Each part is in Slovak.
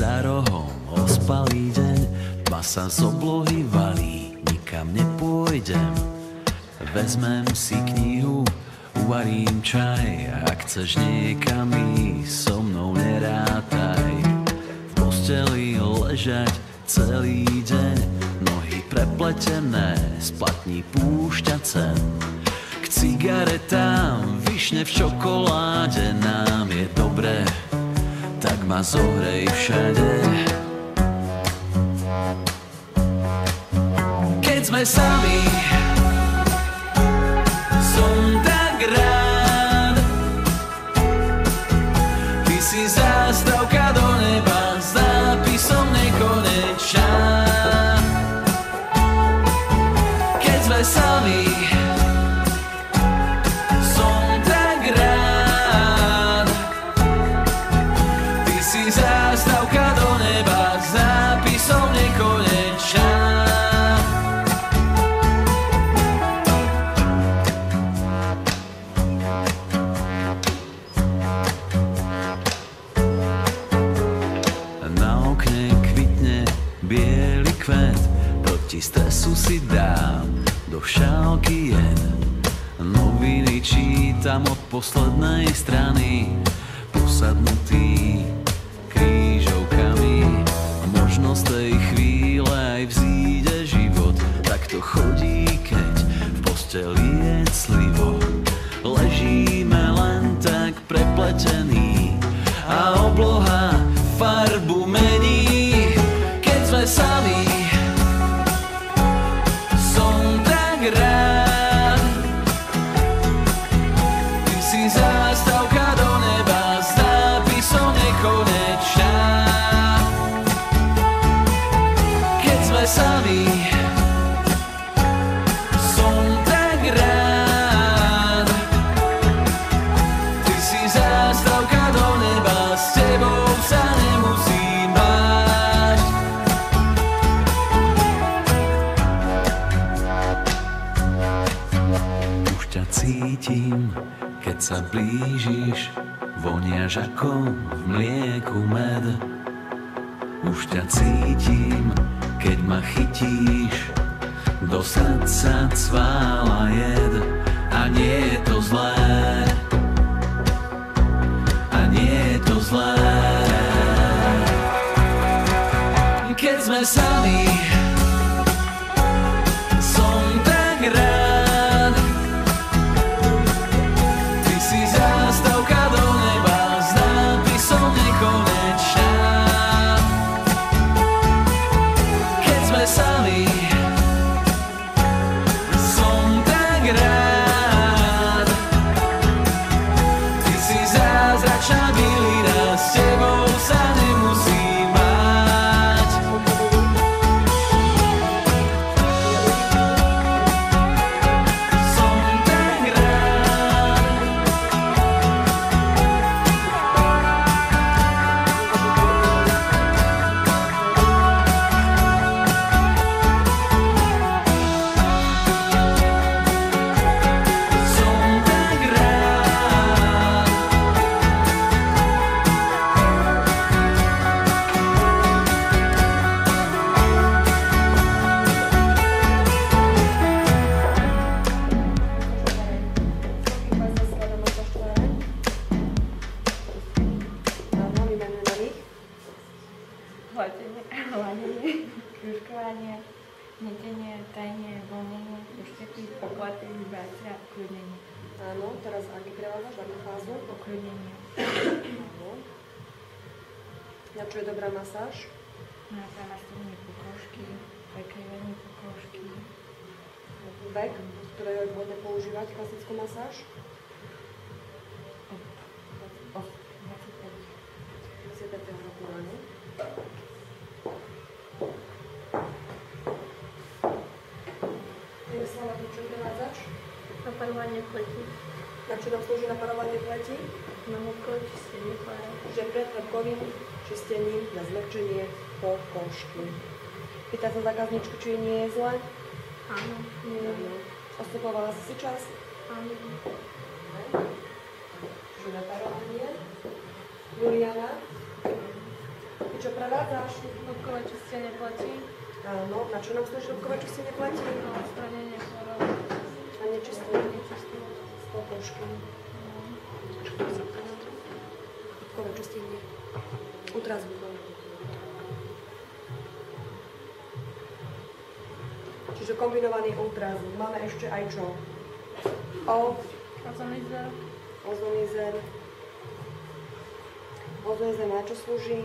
za rohom ospalý deň, tma sa z oblohy valí, nikam nepôjdem. Vezmem si knihu, uvarím čaj, ak chceš niekam ísť, so mnou nerátaj. V posteli ležať celý deň, nohy prepletené, splatní púšťa cen. K cigaretám, višne v čokoláde, nám je dobré, tak ma zohrej všade. Keď sme sami, som tak rád. Ty si zástavka do neba s nápisom nekonečná. Keď sme sami, som tak rád. Ty si zástavka do neba s nápisom nekonečná. Proti stresu si dám do šálky jen. Noviny čítam od poslednej strany, posadnutý krížovkami. Možno z tej chvíle aj vzíde život, tak to chodí, keď v posteli je clivo. Ležíme len tak prepletení a obloha farbu mení. Keď sme sami, rád. Ty si zástavka do neba s nápisom nekonečná. Keď sme sami, som tak rád. Ty si zástavka do neba, s tebou sa nemusím báť. Cítim, keď sa blížiš, voniaš ako v mlieku med. Už ťa cítim, keď ma chytíš, do srdca cvála jed. A nie je to zlé, a nie je to zlé. Keď sme sami, som tak rád. Na čo je dobrá masáž? Na nastavenie pokožky, prekrývanie pokožky. Vek, z ktorého je vhodné používať klasickú masáž? Od 25. 25. roku ráno. Miroslava, čo je prevádzač? Naparovanie pleti. Na čo nám slúži naparovanie pleti? Na mokro, čistenie tváre. Že pred lepkovým čistením na zmekčenie pokožky. Pýta sa zákazničky, či nie je zle? Áno. Nie. Ostupovala si čas? Áno. Čiže naparovanie. Juliana? Ty čo prevádzaš? Hĺbkové čistenie platí. Áno, na čo nám slúži hĺbkové čistenie platí? Na odstranenie chorób. A nečistenie Nečistenie. z pokožky. Hĺbkové čistenie. Ultrazvukom. Čiže kombinovaný ultrazvuk. Máme ešte aj čo? Ozonizer. Ozonizer. Ozonizer na čo slúži?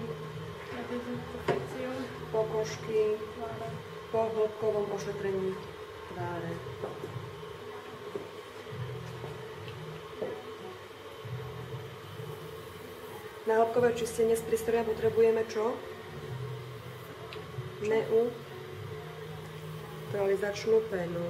Na dezinfekciu. Pokožky. Tváre. Po hĺbkovom ošetrení tváre. Na hĺbkové čistenie z prístroja potrebujeme čo? Neutralizačnú penu.